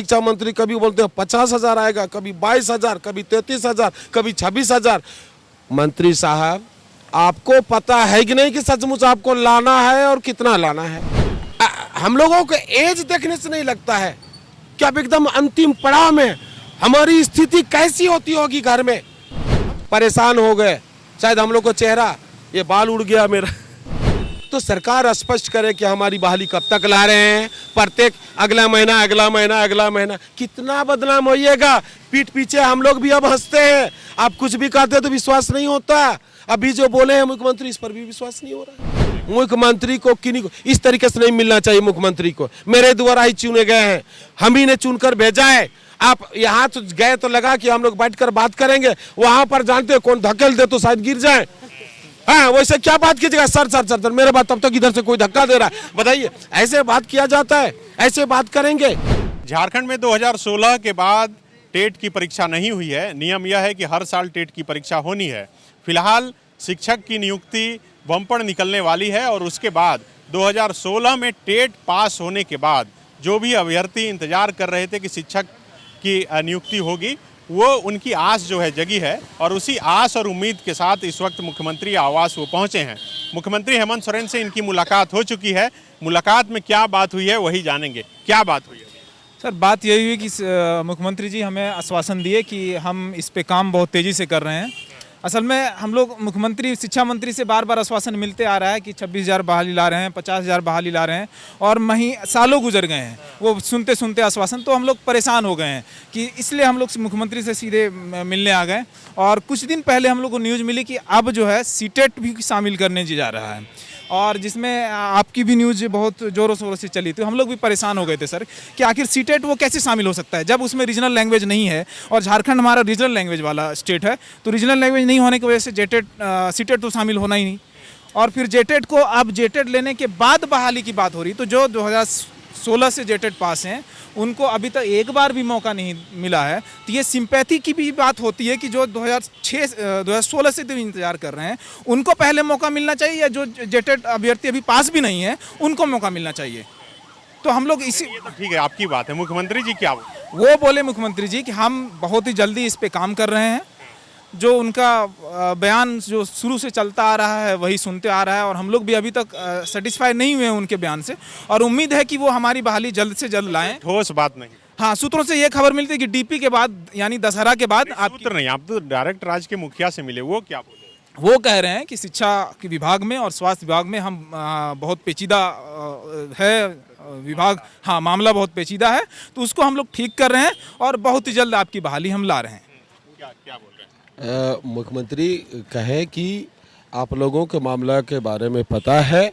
शिक्षा मंत्री कभी बोलते हैं 50,000 आएगा, कभी 22,000, कभी 33,000, कभी 26,000। मंत्री साहब, आपको पता है कि नहीं कि सचमुच आपको लाना है और कितना लाना है? हम लोगों को एज देखने से नहीं लगता है कि अब एकदम अंतिम पड़ाव में हमारी स्थिति कैसी होती होगी घर में। परेशान हो गए, शायद हम लोग को चेहरा, ये बाल उड़ गया मेरा। तो सरकार स्पष्ट करे कि हमारी बहाली कब तक ला रहे हैं। प्रत्येक अगला महीना कितना बदनाम होइएगा। पीठ पीछे हम लोग भी अब हंसते हैं, आप कुछ भी कहते हैं तो विश्वास नहीं होता। अभी जो बोले हैं मुख्यमंत्री, इस पर भी विश्वास नहीं हो रहा है। मुख्यमंत्री को किन्हीं को इस तरीके से नहीं मिलना चाहिए। मुख्यमंत्री को मेरे द्वारा ही चुने गए हैं, हम ही ने चुनकर भेजा है। आप यहाँ तो गए तो लगा कि हम लोग बैठकर बात करेंगे, वहां पर जानते हो कौन धकेल दे तो शायद गिर जाए। हाँ, वैसे क्या बात कीजिएगा, सर मेरे बात, तब तक इधर से कोई धक्का दे रहा है, बताइए ऐसे बात किया जाता है? ऐसे बात करेंगे? झारखंड में 2016 के बाद टेट की परीक्षा नहीं हुई है। नियम यह है कि हर साल टेट की परीक्षा होनी है। फिलहाल शिक्षक की नियुक्ति बम्पर निकलने वाली है और उसके बाद 2016 में टेट पास होने के बाद जो भी अभ्यर्थी इंतजार कर रहे थे कि शिक्षक की नियुक्ति होगी, वो उनकी आस जो है जगी है और उसी आस और उम्मीद के साथ इस वक्त मुख्यमंत्री आवास वो पहुंचे हैं। मुख्यमंत्री हेमंत सोरेन से इनकी मुलाकात हो चुकी है। मुलाकात में क्या बात हुई है वही जानेंगे। क्या बात हुई है सर? बात यही हुई कि मुख्यमंत्री जी हमें आश्वासन दिए कि हम इस पे काम बहुत तेज़ी से कर रहे हैं। असल में हम लोग मुख्यमंत्री शिक्षा मंत्री से बार बार आश्वासन मिलते आ रहा है कि 26,000 बहाली ला रहे हैं, 50,000 बहाली ला रहे हैं, और सालों गुजर गए हैं वो सुनते सुनते आश्वासन। तो हम लोग परेशान हो गए हैं कि इसलिए हम लोग मुख्यमंत्री से सीधे मिलने आ गए। और कुछ दिन पहले हम लोग को न्यूज़ मिली कि अब जो है सीटेट भी शामिल करने जा रहा है, और जिसमें आपकी भी न्यूज़ बहुत ज़ोरों शोरों से चली। तो हम लोग भी परेशान हो गए थे सर कि आखिर सीटेट वो कैसे शामिल हो सकता है जब उसमें रीजनल लैंग्वेज नहीं है, और झारखंड हमारा रीजनल लैंग्वेज वाला स्टेट है। तो रीजनल लैंग्वेज नहीं होने की वजह से सीटेट तो शामिल होना ही नहीं। और फिर जेटेट को, अब जेटेट लेने के बाद बहाली की बात हो रही। तो जो 2016 से जेटेट पास हैं उनको अभी तक एक बार भी मौका नहीं मिला है। तो ये सिंपैथी की भी बात होती है कि जो 2016 से तो इंतजार कर रहे हैं उनको पहले मौका मिलना चाहिए, या जो जेटेट अभ्यर्थी अभी पास भी नहीं है उनको मौका मिलना चाहिए। तो हम लोग इसी, ठीक है, आपकी बात है। मुख्यमंत्री जी क्या वो बोले मुख्यमंत्री जी कि हम बहुत ही जल्दी इस पे काम कर रहे हैं। जो उनका बयान जो शुरू से चलता आ रहा है वही सुनते आ रहा है, और हम लोग भी अभी तक सेटिस्फाई नहीं हुए उनके बयान से, और उम्मीद है कि वो हमारी बहाली जल्द से जल्द लाएं। ठोस बात नहीं। हाँ, सूत्रों से ये खबर मिलती है कि डीपी के बाद यानी दशहरा के बाद सूत्र नहीं, आप तो डायरेक्ट राज्य के मुखिया से मिले, वो क्या बोले? वो कह रहे हैं कि शिक्षा के विभाग में और स्वास्थ्य विभाग में हम बहुत पेचीदा है विभाग, हाँ मामला बहुत पेचीदा है, तो उसको हम लोग ठीक कर रहे हैं और बहुत ही जल्द आपकी बहाली हम ला रहे हैं। क्या बोल रहे हैं? मुख्यमंत्री कहे कि आप लोगों के मामला के बारे में पता है।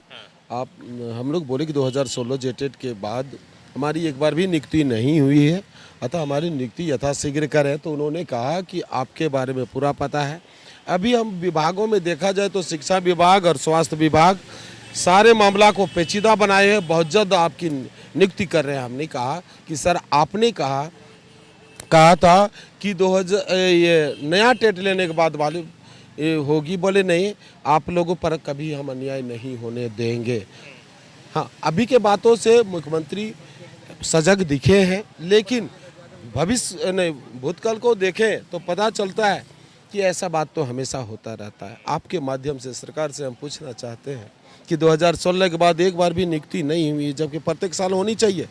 आप हम लोग बोले कि 2016 जेटेट के बाद हमारी एक बार भी नियुक्ति नहीं हुई है, अतः हमारी नियुक्ति यथाशीघ्र करें। तो उन्होंने कहा कि आपके बारे में पूरा पता है। अभी हम विभागों में देखा जाए तो शिक्षा विभाग और स्वास्थ्य विभाग सारे मामला को पेचीदा बनाए हैं, बहुत जल्द आपकी नियुक्ति कर रहे हैं। हमने कहा कि सर आपने कहा था कि 2000 ये नया टेट लेने के बाद वाली होगी, बोले नहीं, आप लोगों पर कभी हम अन्याय नहीं होने देंगे। हाँ, अभी के बातों से मुख्यमंत्री सजग दिखे हैं, लेकिन भविष्य नहीं, भूतकाल को देखें तो पता चलता है कि ऐसा बात तो हमेशा होता रहता है। आपके माध्यम से सरकार से हम पूछना चाहते हैं कि 2016 के बाद एक बार भी नियुक्ति नहीं हुई, जबकि प्रत्येक साल होनी चाहिए,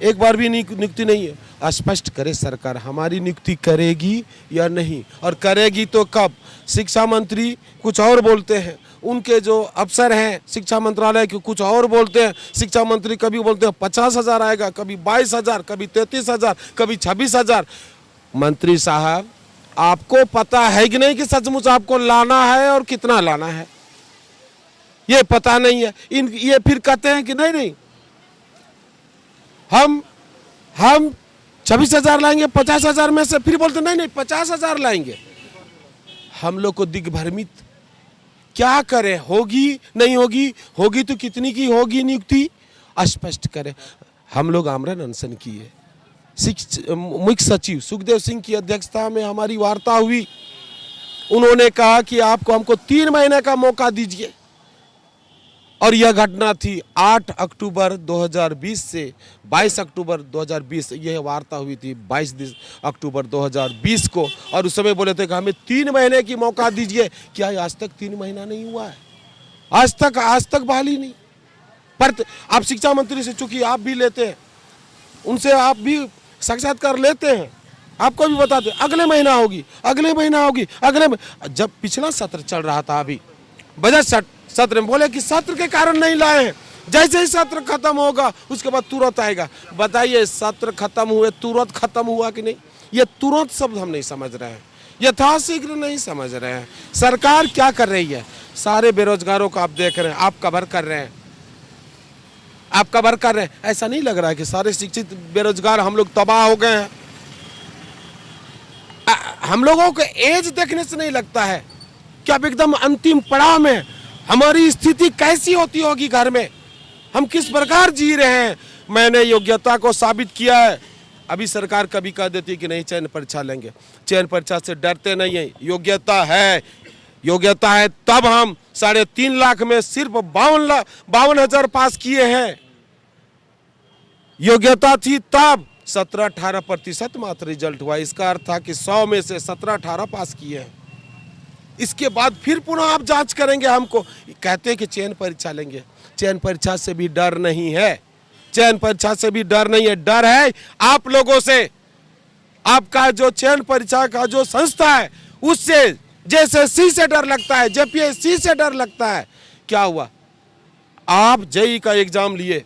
एक बार भी नियुक्ति नहीं है। स्पष्ट करे सरकार, हमारी नियुक्ति करेगी या नहीं, और करेगी तो कब? शिक्षा मंत्री कुछ और बोलते हैं, उनके जो अफसर हैं शिक्षा मंत्रालय के कुछ और बोलते हैं। शिक्षा मंत्री कभी बोलते हैं 50,000 आएगा, कभी 22,000, कभी 33,000, कभी 26,000। मंत्री साहब, आपको पता है कि नहीं कि सचमुच आपको लाना है और कितना लाना है? ये पता नहीं है। ये फिर कहते हैं कि नहीं हम 26,000 लाएंगे 50,000 में से, फिर बोलते नहीं 50,000 लाएंगे। हम लोग को दिग्भ्रमित क्या करें? होगी नहीं होगी, होगी तो कितनी की होगी नियुक्ति? स्पष्ट करें। हम लोग आमरण अनशन किए, मुख्य सचिव सुखदेव सिंह की अध्यक्षता में हमारी वार्ता हुई। उन्होंने कहा कि हमको 3 महीने का मौका दीजिए, और यह घटना थी 8 अक्टूबर 2020 से 22 अक्टूबर 2020, यह वार्ता हुई थी 22 अक्टूबर 2020 को। और उस समय बोले थे कि हमें 3 महीने की मौका दीजिए। क्या आज तक 3 महीना नहीं हुआ है? आज तक बहाली नहीं। पर आप शिक्षा मंत्री से, चूंकि आप भी लेते हैं, उनसे आप भी साक्षात्कार लेते हैं, आपको भी बताते अगले महीना होगी, अगले महीना होगी, जब पिछला सत्र चल रहा था, अभी बजट सत्र में बोले कि सत्र के कारण नहीं लाए हैं, जैसे ही सत्र खत्म होगा उसके बाद तुरंत आएगा। बताइए सत्र खत्म हुए तुरंत खत्म हुआ कि नहीं? ये तुरंत शब्द हम नहीं समझ रहे हैं, यथाशीघ्र नहीं समझ रहे हैं। सरकार क्या कर रही है? सारे बेरोजगारों को आप देख रहे हैं, आप कवर कर रहे हैं, आप कवर कर रहे हैं। ऐसा नहीं लग रहा है कि सारे शिक्षित बेरोजगार हम लोग तबाह हो गए हैं? हम लोगों को एज देखने से नहीं लगता है कि अब एकदम अंतिम पड़ाव में हमारी स्थिति कैसी होती होगी घर में, हम किस प्रकार जी रहे हैं। मैंने योग्यता को साबित किया है। अभी सरकार कभी कह देती कि नहीं चयन परीक्षा लेंगे, चयन परीक्षा से डरते नहीं है। योग्यता है तब हम 3.5 लाख में सिर्फ 52,000 पास किए हैं। योग्यता थी तब 17-18% मात्र रिजल्ट हुआ। इसका अर्थ था कि 100 में से 17-18 पास किए हैं। इसके बाद फिर पुनः आप जांच करेंगे। हमको कहते हैं कि चयन परीक्षा लेंगे, चयन परीक्षा से भी डर नहीं है, चयन परीक्षा से भी डर नहीं है। डर है आप लोगों से। आपका जो चयन परीक्षा का जो संस्था है उससे, जेएसएससी से डर लगता है, जेपीएससी से डर लगता है। क्या हुआ? आप जेईई का एग्जाम लिए,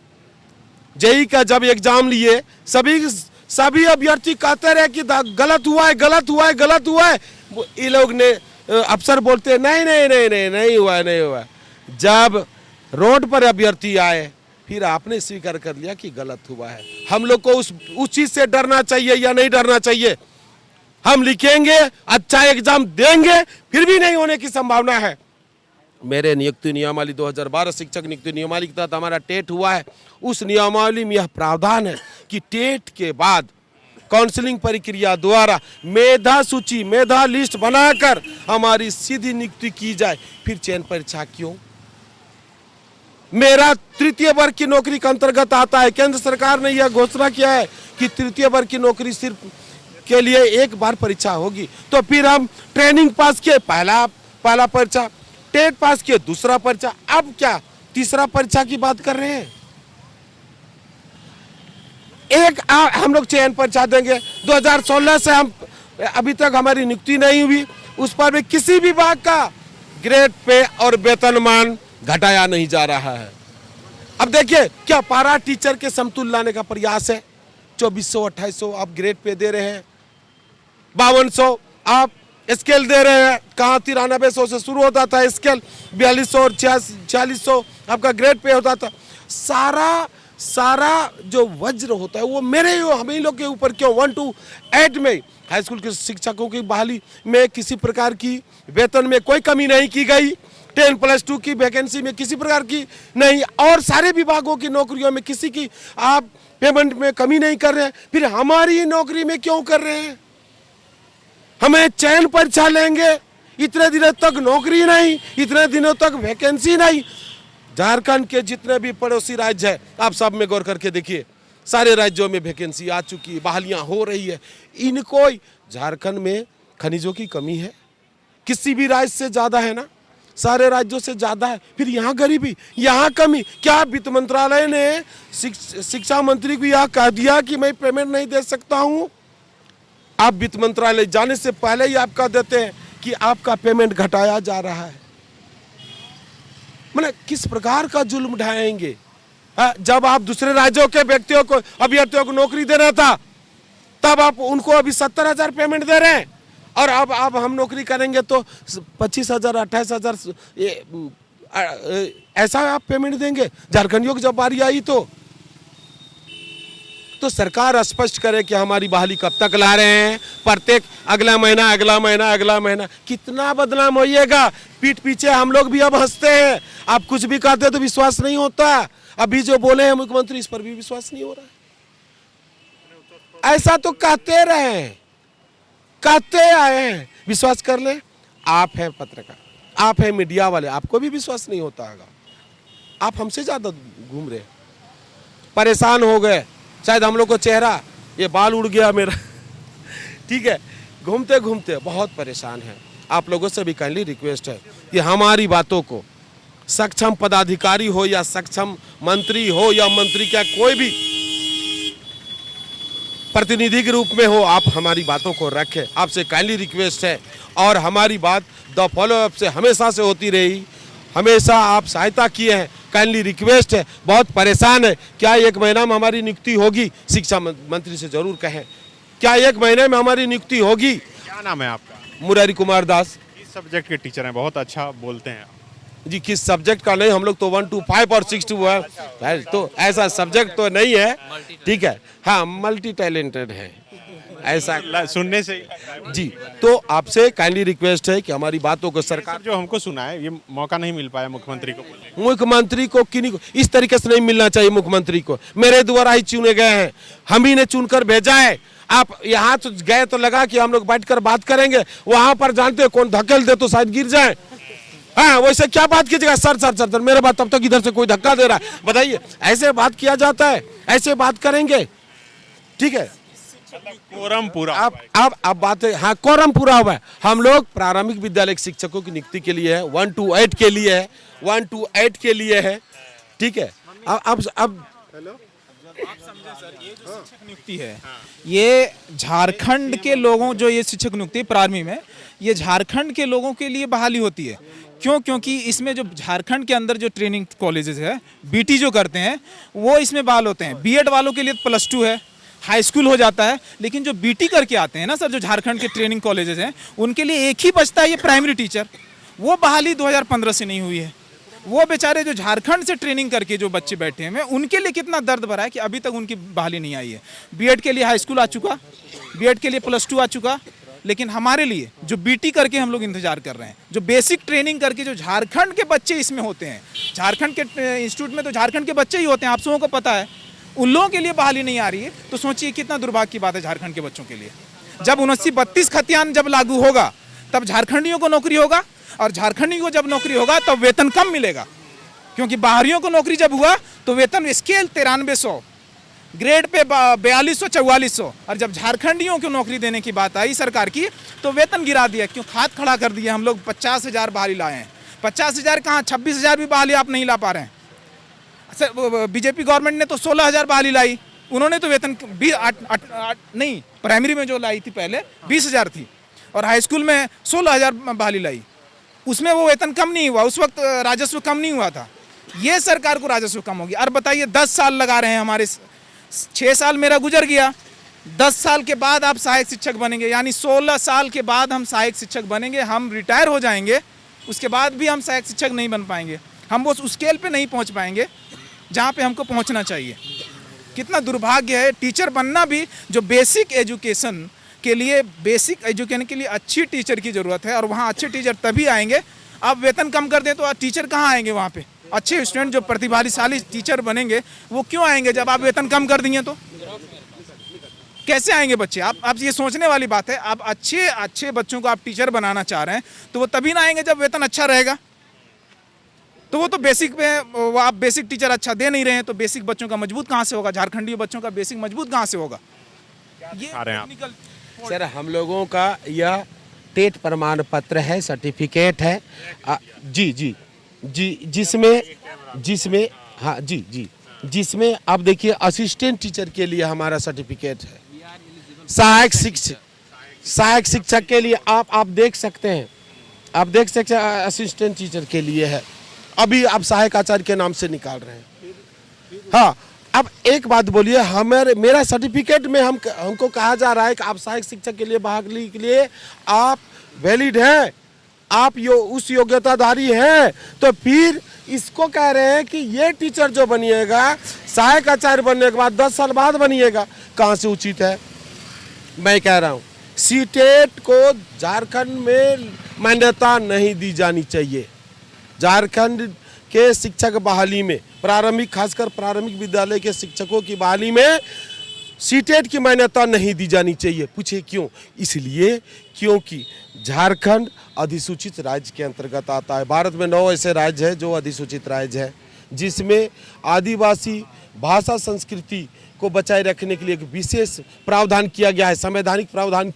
जेईई का जब एग्जाम लिए सभी अभ्यर्थी कहते रहे कि गलत हुआ है, गलत हुआ है, गलत हुआ है। ये लोग ने अफसर बोलते नहीं हुआ। जब रोड पर अभ्यर्थी आए फिर आपने स्वीकार कर लिया कि गलत हुआ है। हम लोग को उस चीज से डरना चाहिए या नहीं डरना चाहिए? हम लिखेंगे, अच्छा एग्जाम देंगे, फिर भी नहीं होने की संभावना है। मेरे नियुक्ति नियमावली 2012 शिक्षक नियुक्ति नियमावली के तहत हमारा टेट हुआ है। उस नियमावली में यह प्रावधान है कि टेट के बाद काउंसलिंग प्रक्रिया द्वारा मेधा सूची, मेधा लिस्ट बनाकर हमारी सीधी नियुक्ति की जाए। फिर चयन परीक्षा क्यों? मेरा 3य वर्ग की नौकरी के अंतर्गत आता है। केंद्र सरकार ने यह घोषणा किया है कि 3य वर्ग की नौकरी सिर्फ के लिए एक बार परीक्षा होगी। तो फिर हम ट्रेनिंग पास किए, पहला परीक्षा, टेट पास किए, दूसरा परीक्षा, अब क्या तीसरा परीक्षा की बात कर रहे हैं? हम लोग चयन परीक्षा देंगे। 2016 से हम अभी तक हमारी नियुक्ति नहीं हुई, उस पर भी किसी विभाग का ग्रेड पे और वेतनमान घटाया नहीं जा रहा है। अब देखिए क्या पारा टीचर के समतुल्य लाने का प्रयास है। 2400-2800 आप ग्रेड पे दे रहे हैं, 5200 आप स्केल दे रहे हैं। कहाँ 9300 से शुरू होता था स्केल, 4200 और 4600 आपका ग्रेड पे होता था। सारा जो वज्र होता है वो हम ही लोग के ऊपर क्यों? 1 to 8 में हाई स्कूल के शिक्षकों की बहाली में किसी प्रकार की वेतन में कोई कमी नहीं की गई। 10+2 की वैकेंसी में किसी प्रकार की नहीं, और सारे विभागों की नौकरियों में किसी की आप पेमेंट में कमी नहीं कर रहे हैं। फिर हमारी नौकरी में क्यों कर रहे हैं? हमें चयन परीक्षा लेंगे, इतने दिनों तक नौकरी नहीं, इतने दिनों तक वैकेंसी नहीं। झारखंड के जितने भी पड़ोसी राज्य है, आप सब में गौर करके देखिए, सारे राज्यों में वैकेंसी आ चुकी है, बहालियां हो रही है। इनको झारखंड में खनिजों की कमी है, किसी भी राज्य से ज्यादा है ना, सारे राज्यों से ज्यादा है। फिर यहाँ गरीबी, यहाँ कमी। क्या वित्त मंत्रालय ने शिक्षा मंत्री को यह कह दिया कि मैं पेमेंट नहीं दे सकता हूँ? आप वित्त मंत्रालय जाने से पहले ही आप कह देते हैं कि आपका पेमेंट घटाया जा रहा है। मतलब किस प्रकार का जुल्म ढाएंगे? जब आप दूसरे राज्यों के व्यक्तियों को, अभ्यर्थियों को नौकरी देना था, तब आप उनको अभी 70,000 पेमेंट दे रहे हैं, और अब हम नौकरी करेंगे तो 25,000, 28,000 ऐसा आप पेमेंट देंगे। झारखंडियों की जब बारी आई तो सरकार स्पष्ट करे कि हमारी बहाली कब तक ला रहे हैं। प्रत्येक अगला महीना कितना बदनाम होइएगा। पीठ पीछे हम लोग भी अब हंसते हैं, आप कुछ भी कहते तो विश्वास नहीं होता। अभी जो बोले हैं मुख्यमंत्री, इस पर भी विश्वास नहीं हो रहा है। ऐसा तो कहते रहे, कहते आए हैं, विश्वास कर ले। आप हैं पत्रकार, आप हैं मीडिया वाले, आपको भी विश्वास नहीं होता होगा। आप हमसे ज़्यादा घूम रहे हैं, परेशान हो गए। शायद हम लोग को चेहरा, ये बाल उड़ गया मेरा ठीक है, घूमते घूमते बहुत परेशान हैं। आप लोगों से भी काइंडली रिक्वेस्ट है कि हमारी बातों को सक्षम पदाधिकारी हो या सक्षम मंत्री हो या मंत्री का कोई भी प्रतिनिधि के रूप में हो, आप हमारी बातों को रखें। आपसे काइंडली रिक्वेस्ट है। और हमारी बात द फॉलो अप से हमेशा से होती रही, हमेशा आप सहायता किए हैं। काइंडली रिक्वेस्ट है, बहुत परेशान है। क्या 1 महीना में हमारी नियुक्ति होगी? शिक्षा मंत्री से जरूर कहें, क्या 1 महीने में हमारी नियुक्ति होगी? क्या नाम है आपका? मुरारी कुमार दास। किस सब्जेक्ट के टीचर हैं? बहुत अच्छा बोलते हैं। जी, किस सब्जेक्ट का नहीं, हम लोग तो 1 to 5 और 6 to 1, तो ऐसा सब्जेक्ट तो नहीं है, ठीक है। हाँ, मल्टी टैलेंटेड है ऐसा सुनने से ही लग रहा है। जी। तो आपसे काइंडली रिक्वेस्ट है कि हमारी बातों को सरकार, जो हमको सुना है, ये मौका नहीं मिल पाया मुख्यमंत्री को बोलने का। मुख्यमंत्री को किन्हीं को इस तरीके से नहीं मिलना चाहिए। मुख्यमंत्री को मेरे द्वारा ही चुने गए हैं, हम ही ने चुनकर भेजा है। आप यहाँ तो गए तो लगा कि हम लोग बैठकर बात करेंगे, वहां पर जानते हो कौन धकेल दे तो शायद गिर जाए। हाँ, वैसे क्या बात कीजिएगा, सर सर सर सर मेरे बात, तब तक इधर से कोई धक्का दे रहा है, बताइए ऐसे बात किया जाता है? ऐसे बात करेंगे? ठीक है, कोरम पूरा अब बात है। हाँ, कोरम पूरा हुआ है। हम लोग प्रारंभिक विद्यालय के शिक्षकों की नियुक्ति के लिए है, 1 to 8 के लिए है, 1 to 8 के लिए है, ठीक है। अब आप समझे सर, ये जो शिक्षक नियुक्ति है, ये झारखंड के लोगों, जो ये शिक्षक नियुक्ति प्रारंभिक में, ये झारखंड के लोगों के लिए बहाली होती है। क्यों? क्योंकि इसमें जो झारखंड के अंदर जो ट्रेनिंग कॉलेजेस है, बीटी जो करते हैं वो इसमें बहाल होते हैं। बीएड वालों के लिए +2 है, हाई स्कूल हो जाता है। लेकिन जो बीटी करके आते हैं ना सर, जो झारखंड के ट्रेनिंग कॉलेजेस हैं, उनके लिए एक ही बचता है, ये प्राइमरी टीचर। वो बहाली 2015 से नहीं हुई है। वो बेचारे जो झारखंड से ट्रेनिंग करके जो बच्चे बैठे हैं, उनके लिए कितना दर्द भरा है कि अभी तक उनकी बहाली नहीं आई है। बीएड के लिए हाई स्कूल आ चुका, बीएड के लिए +2 आ चुका, लेकिन हमारे लिए जो बीटी करके हम लोग इंतजार कर रहे हैं, जो बेसिक ट्रेनिंग करके जो झारखंड के बच्चे इसमें होते हैं, झारखंड के इंस्टीट्यूट में तो झारखंड के बच्चे ही होते हैं, आप सबों को पता है। उन लोगों के लिए बहाली नहीं आ रही है, तो सोचिए कितना दुर्भाग्य की बात है झारखंड के बच्चों के लिए। जब 79-32 खतियान जब लागू होगा, तब झारखंडियों को नौकरी होगा, और झारखंडियों को जब नौकरी होगा तब वेतन कम मिलेगा। क्योंकि बाहरियों को नौकरी जब हुआ तो वेतन स्केल 9300, ग्रेड पे 4200-4400, और जब झारखंडियों को नौकरी देने की बात आई सरकार की, तो वेतन गिरा दिया। क्यों? खाद खड़ा कर दिया। हम लोग 50,000 बहाली लाए हैं। 50,000 कहाँ, 26,000 भी बहाली आप नहीं ला पा रहे हैं। बीजेपी गवर्नमेंट ने तो 16,000 बहाली लाई, उन्होंने तो वेतन नहीं, प्राइमरी में जो लाई थी पहले 20,000 थी, और हाई स्कूल में 16,000 बहाली लाई। उसमें वो वेतन कम नहीं हुआ, उस वक्त राजस्व कम नहीं हुआ था। ये सरकार को राजस्व कम होगी। और बताइए, 10 साल लगा रहे हैं हमारे, 6 साल मेरा गुजर गया, 10 साल के बाद आप सहायक शिक्षक बनेंगे, यानी 16 साल के बाद हम सहायक शिक्षक बनेंगे। हम रिटायर हो जाएंगे, उसके बाद भी हम सहायक शिक्षक नहीं बन पाएंगे। हम वो उस स्केल पे नहीं पहुंच पाएंगे जहां पे हमको पहुंचना चाहिए। कितना दुर्भाग्य है। टीचर बनना भी, जो बेसिक एजुकेशन के लिए, बेसिक एजुकेशन के लिए अच्छी टीचर की ज़रूरत है, और वहाँ अच्छे टीचर तभी आएंगे। आप वेतन कम कर दें तो टीचर कहाँ आएंगे वहाँ पे? अच्छे स्टूडेंट जो प्रतिभाशाली टीचर बनेंगे वो क्यों आएंगे जब आप वेतन कम कर देंगे? तो कैसे आएंगे बच्चे? आप ये सोचने वाली बात है। आप अच्छे बच्चों को आप टीचर बनाना चाह रहे हैं, तो वो तभी ना आएंगे जब वेतन अच्छा रहेगा। तो वो तो बेसिक पे, वो आप बेसिक टीचर अच्छा दे नहीं रहे हैं, तो बेसिक बच्चों का मजबूत कहाँ से होगा? झारखंडी बच्चों का बेसिक मजबूत कहाँ से होगा? ये टेक्निकल सर, हम लोगों का यह टेट प्रमाण पत्र है, सर्टिफिकेट है। जी जी जी, जिसमें हाँ जी, जिसमें आप देखिए असिस्टेंट टीचर के लिए हमारा सर्टिफिकेट है, सहायक शिक्षक के लिए आप देख सकते हैं, असिस्टेंट टीचर के लिए है। अभी आप सहायक आचार्य के नाम से निकाल रहे हैं। हाँ, अब एक बात बोलिए, मेरा सर्टिफिकेट में हमको कहा जा रहा है कि आप सहायक शिक्षक के लिए बहाली के लिए आप वैलिड हैं, आप उस योग्यताधारी हैं, तो फिर इसको कह रहे हैं कि ये टीचर जो बनिएगा सहायक आचार्य बनने के बाद 10 साल बाद बनिएगा। कहाँ से उचित है? मैं कह रहा हूँ सीटेट को झारखंड में मान्यता नहीं दी जानी चाहिए। झारखंड के शिक्षक बहाली में, प्रारंभिक, खासकर प्रारंभिक विद्यालय के शिक्षकों की बहाली में सीटेट की मान्यता नहीं दी जानी चाहिए। पूछे क्यों? इसलिए क्योंकि झारखंड अधिसूचित राज्य के अंतर्गत आता है। भारत में 9 ऐसे राज्य हैं जो अधिसूचित राज्य है, जिसमें आदिवासी भाषा संस्कृति को बचाए रखने के लिए एक विशेष प्रावधान किया गया है, संवैधानिक प्रावधान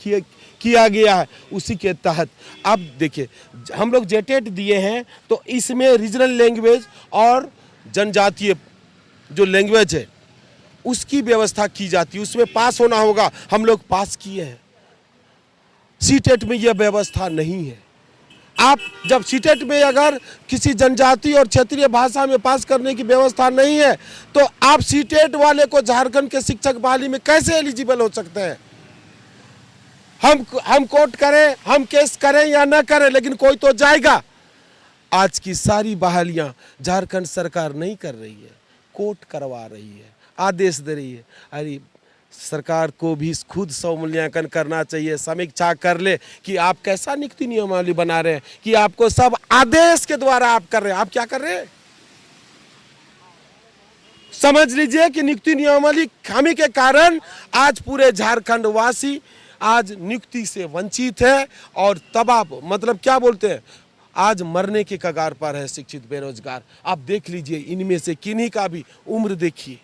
किया गया है। उसी के तहत अब देखिए हम लोग जेटेट दिए हैं तो इसमें रीजनल लैंग्वेज और जनजातीय जो लैंग्वेज है उसकी व्यवस्था की जाती है, उसमें पास होना होगा। हम लोग पास किए हैं। सीटेट में यह व्यवस्था नहीं है। आप जब सीटेट में अगर किसी जनजाति और क्षेत्रीय भाषा में पास करने की व्यवस्था नहीं है तो आप सीटेट वाले को झारखंड के शिक्षक बहाली में कैसे एलिजिबल हो सकते हैं? हम कोर्ट करें, हम केस करें या ना करें, लेकिन कोई तो जाएगा। आज की सारी बहालियां झारखंड सरकार नहीं कर रही है, कोर्ट करवा रही है, आदेश दे रही है। अरे सरकार को भी खुद स्वमूल्यांकन करना चाहिए, समीक्षा कर ले कि आप कैसा नियुक्ति नियमावली बना रहे हैं कि आपको सब आदेश के द्वारा आप कर रहे हैं। आप क्या कर रहे हैं? समझ लीजिए कि नियुक्ति नियमावली खामी के कारण आज पूरे झारखंड वासी आज नियुक्ति से वंचित है और तबाह, मतलब क्या बोलते हैं, आज मरने के कगार पर है शिक्षित बेरोजगार। आप देख लीजिए इनमें से किन्हीं का भी उम्र देखिए,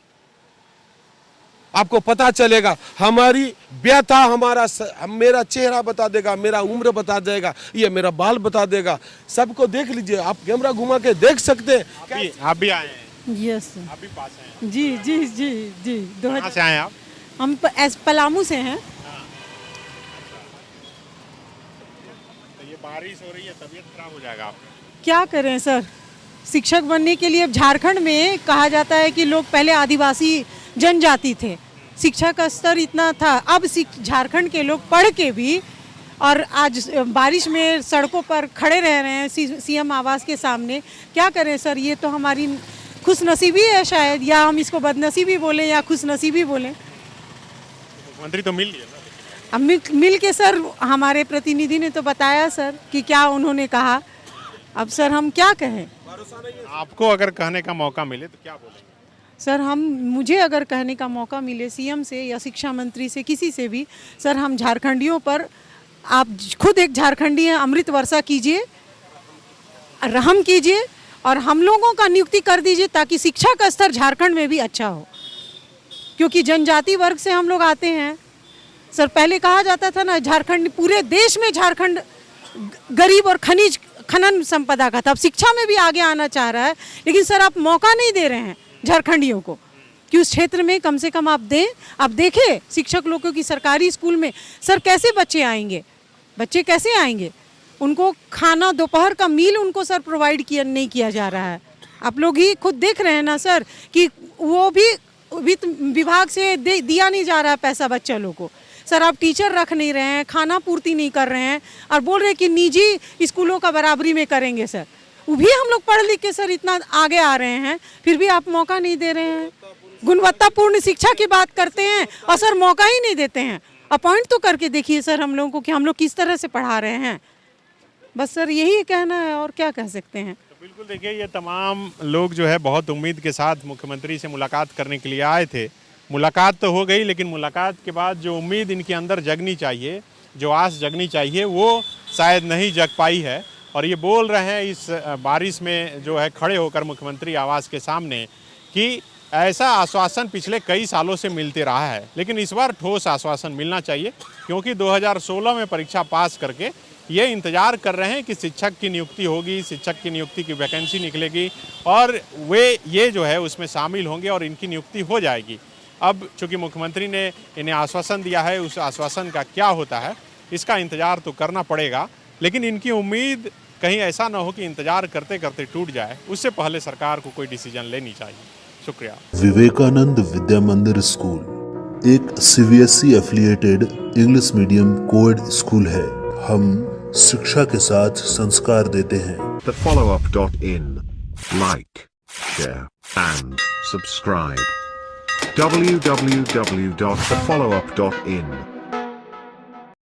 आपको पता चलेगा। हमारी व्यथा मेरा चेहरा बता देगा, मेरा उम्र बता देगा, ये मेरा बाल बता देगा। सबको देख लीजिए, आप कैमरा घुमा के देख सकते हैं। आप भी आए हैं? यस आप भी पास हैं? जी जी जी जी। कहाँ से आए हैं आप? हम पलामू से हैं। तो ये बारिश हो रही है, तबीयत खराब हो जाएगा आपका। क्या करें सर, शिक्षक बनने के लिए अब झारखंड में कहा जाता है कि लोग पहले आदिवासी जनजाति थे, शिक्षा का स्तर इतना था। अब झारखंड के लोग पढ़ के भी और आज बारिश में सड़कों पर खड़े रह रहे हैं सीएम आवास के सामने। क्या करें सर, ये तो हमारी खुशनसीबी है शायद, या हम इसको बदनसीबी बोलें या खुशनसीबी बोलें। मुख्यमंत्री तो मिल लिए ना? अब मिल के सर, हमारे प्रतिनिधि ने तो बताया सर कि क्या उन्होंने कहा। अब सर हम क्या कहें? आपको अगर कहने का मौका मिले तो क्या बोलेंगे? सर मुझे अगर कहने का मौका मिले सीएम से या शिक्षा मंत्री से, किसी से भी, सर हम झारखंडियों पर, आप खुद एक झारखंडी हैं, अमृत वर्षा कीजिए, रहम कीजिए और हम लोगों का नियुक्ति कर दीजिए ताकि शिक्षा का स्तर झारखंड में भी अच्छा हो। क्योंकि जनजाति वर्ग से हम लोग आते हैं सर। पहले कहा जाता था ना, झारखंड, पूरे देश में झारखंड गरीब और खनन संपदा का था। अब शिक्षा में भी आगे आना चाह रहा है, लेकिन सर आप मौका नहीं दे रहे हैं झारखंडियों को कि उस क्षेत्र में कम से कम आप दें। आप देखें शिक्षक लोगों की सरकारी स्कूल में सर कैसे बच्चे आएंगे, बच्चे कैसे आएंगे? उनको खाना, दोपहर का मील उनको सर प्रोवाइड नहीं किया जा रहा है। आप लोग ही खुद देख रहे हैं ना सर कि वो भी वित्त विभाग से दिया नहीं जा रहा है पैसा बच्चा लोग को। सर आप टीचर रख नहीं रहे हैं, खाना पूर्ति नहीं कर रहे हैं और बोल रहे हैं कि निजी स्कूलों का बराबरी में करेंगे। सर वो भी हम लोग पढ़ लिख के सर इतना आगे आ रहे हैं, फिर भी आप मौका नहीं दे रहे हैं। गुणवत्तापूर्ण शिक्षा की बात करते हैं और सर मौका ही नहीं देते हैं। अपॉइंट तो करके देखिए सर हम लोगों को कि हम लोग किस तरह से पढ़ा रहे हैं। बस सर यही कहना है, और क्या कह सकते हैं। तो बिल्कुल देखिए, ये तमाम लोग जो है बहुत उम्मीद के साथ मुख्यमंत्री से मुलाकात करने के लिए आए थे। मुलाकात तो हो गई, लेकिन मुलाकात के बाद जो उम्मीद इनके अंदर जगनी चाहिए, जो आस जगनी चाहिए, वो शायद नहीं जग पाई है। और ये बोल रहे हैं इस बारिश में जो है खड़े होकर मुख्यमंत्री आवास के सामने कि ऐसा आश्वासन पिछले कई सालों से मिलते रहा है, लेकिन इस बार ठोस आश्वासन मिलना चाहिए। क्योंकि 2016 में परीक्षा पास करके ये इंतज़ार कर रहे हैं कि शिक्षक की नियुक्ति होगी, शिक्षक की नियुक्ति की वैकेंसी निकलेगी और ये जो है उसमें शामिल होंगे और इनकी नियुक्ति हो जाएगी। अब चूँकि मुख्यमंत्री ने इन्हें आश्वासन दिया है, उस आश्वासन का क्या होता है इसका इंतज़ार तो करना पड़ेगा। लेकिन इनकी उम्मीद कहीं ऐसा ना हो कि इंतज़ार करते करते टूट जाए, उससे पहले सरकार को कोई डिसीजन लेनी चाहिए। शुक्रिया। विवेकानंद विद्या मंदिर स्कूल एक CBSE affiliated English medium coed school है। हम शिक्षा के साथ संस्कार देते हैं। thefollowup.in. Like, share and subscribe. www.thefollowup.in